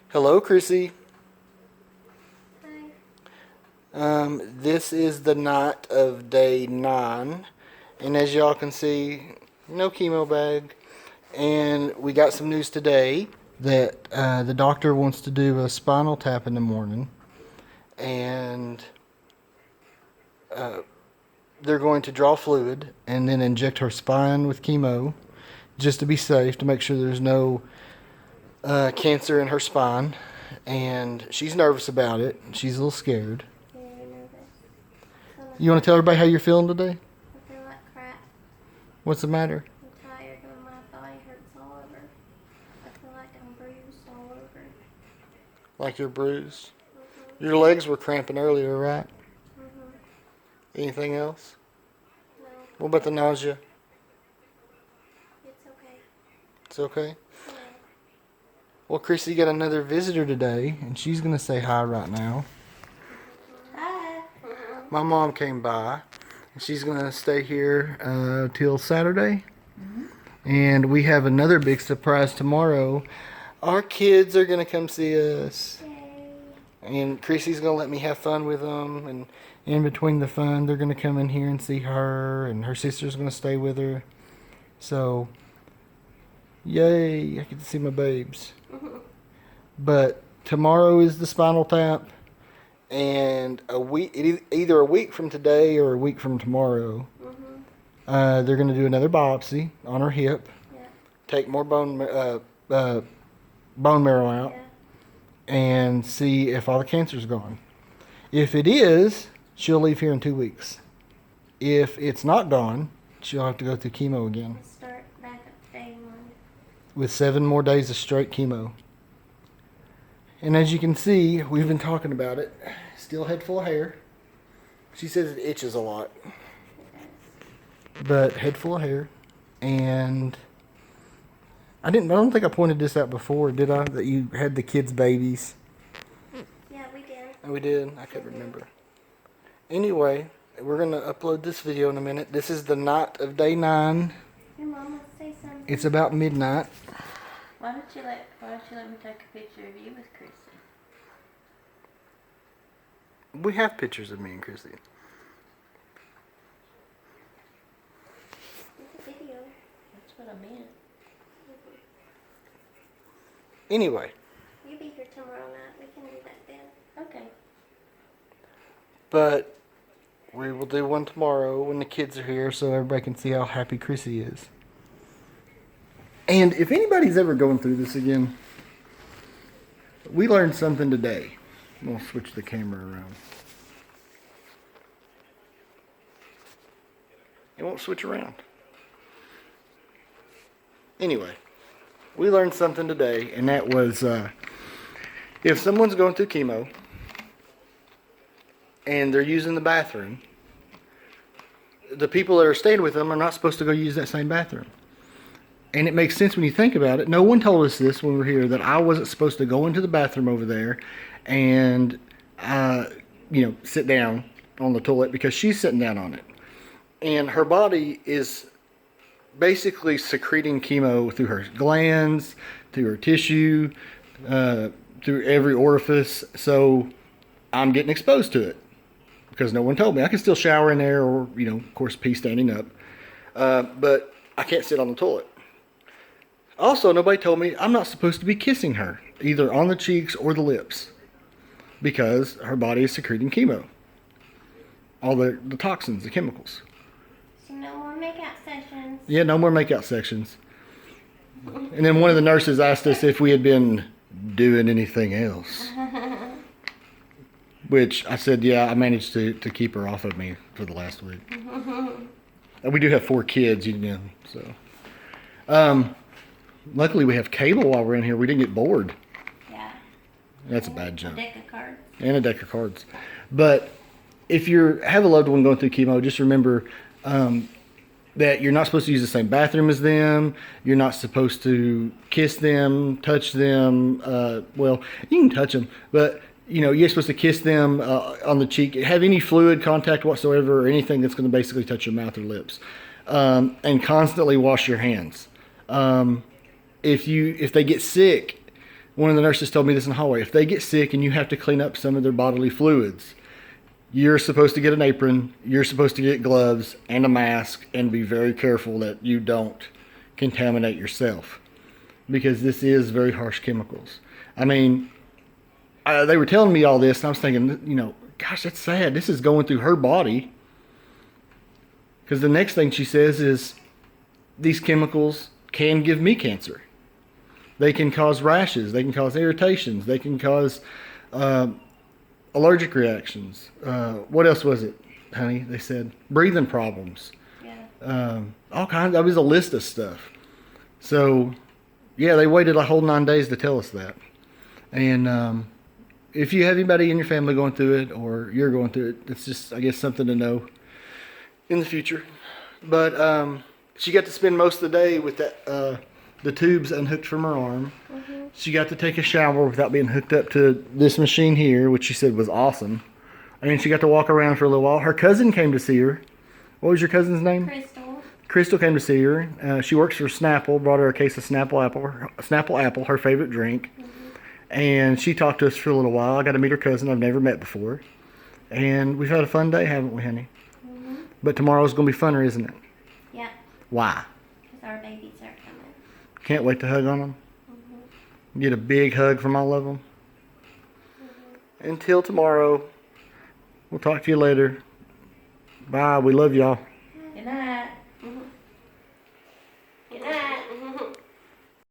Hello, Chrissy. Hi. This is the night of day 9, and as y'all can see, no chemo bag. And we got some news today that the doctor wants to do a spinal tap in the morning, and they're going to draw fluid and then inject her spine with chemo, just to be safe, to make sure there's no cancer in her spine. And she's nervous about it. She's a little scared. Very nervous. You want to tell everybody how you're feeling today? I feel like crap. What's the matter? I'm tired and my body hurts all over. I feel like I'm bruised all over. Like you're bruised? Mm-hmm. Your legs were cramping earlier, right? Mm-hmm. Anything else? No, What about the nausea? it's okay. It's okay? Yeah. Well, Chrissy got another visitor today, and she's going to say hi right now. Hi. My mom came by, and she's going to stay here till Saturday. And we have another big surprise tomorrow. Our kids are going to come see us. Yay. And Chrissy's going to let me have fun with them. And in between the fun, they're going to come in here and see her. And her sister's going to stay with her. So, yay, I get to see my babes. But tomorrow is the spinal tap. And either a week from today or a week from tomorrow, they're going to do another biopsy on her hip. Yeah. Take more bone marrow out. Yeah. And see if all the cancer's gone. If it is, she'll leave here in 2 weeks. If it's not gone, she'll have to go through chemo again. Let's start back at day 1. With 7 more days of straight chemo. And as you can see, we've been talking about it. Still head full of hair. She says it itches a lot. But head full of hair. And I don't think I pointed this out before, did I? That you had the kids' babies. Yeah, we did. Oh, we did? I can't remember. Anyway, we're going to upload this video in a minute. This is the night of day 9. Your mom wants to say something. It's about midnight. Why don't you let me take a picture of you with Chrissy? We have pictures of me and Chrissy. It's a video. That's what I meant. Anyway, You be here tomorrow night. We can do that then. Okay. but we will do one tomorrow when the kids are here so everybody can see how happy Chrissy is. And if anybody's ever going through this again, we learned something today. We'll switch the camera around. It won't switch around. Anyway, we learned something today, and that was if someone's going through chemo and they're using the bathroom, the people that are staying with them are not supposed to go use that same bathroom. And it makes sense when you think about it. No one told us this when we were here, that I wasn't supposed to go into the bathroom over there and, sit down on the toilet, because she's sitting down on it. And her body is basically secreting chemo through her glands, through her tissue, through every orifice. So I'm getting exposed to it because no one told me. I can still shower in there, or, of course, pee standing up. But I can't sit on the toilet. Also, nobody told me I'm not supposed to be kissing her, either on the cheeks or the lips, because her body is secreting chemo. All the toxins, the chemicals. So no more makeout sessions. Yeah, no more makeout sections. And then one of the nurses asked us if we had been doing anything else. Which I said, yeah, I managed to keep her off of me for the last week. And we do have 4 kids, so. Luckily we have cable while we're in here. We didn't get bored. Yeah. That's a bad joke. A deck of cards. And a deck of cards. But if you have a loved one going through chemo, just remember that you're not supposed to use the same bathroom as them. You're not supposed to kiss them, touch them. Well, you can touch them, but you're supposed to kiss them on the cheek. Have any fluid contact whatsoever, or anything that's going to basically touch your mouth or lips. And constantly wash your hands. If they get sick, One of the nurses told me this in the hallway. If they get sick and you have to clean up some of their bodily fluids, you're supposed to get an apron, you're supposed to get gloves and a mask, and be very careful that you don't contaminate yourself, because this is very harsh chemicals. I mean, they were telling me all this, and I was thinking, gosh, that's sad. This is going through her body. Because the next thing she says is, these chemicals can give me cancer. They can cause rashes. They can cause irritations. They can cause allergic reactions. What else was it, honey? They said breathing problems. Yeah. All kinds. That was a list of stuff. So, yeah, they waited a whole 9 days to tell us that. And if you have anybody in your family going through it, or you're going through it, it's just, I guess, something to know in the future. But she got to spend most of the day with that the tubes unhooked from her arm. Mm-hmm. She got to take a shower without being hooked up to this machine here, which she said was awesome. And she got to walk around for a little while. Her cousin came to see her. What was your cousin's name? Crystal. Crystal came to see her. She works for Snapple. Brought her a case of Snapple Apple, her favorite drink. Mm-hmm. And she talked to us for a little while. I got to meet her cousin I've never met before. And we've had a fun day, haven't we, honey? Mm-hmm. But tomorrow's going to be funner, isn't it? Yeah, Why? because our babies are coming. Can't wait to hug on them. Mm-hmm. Get a big hug from all of them. Mm-hmm. Until tomorrow. We'll talk to you later. Bye. We love y'all. Good night.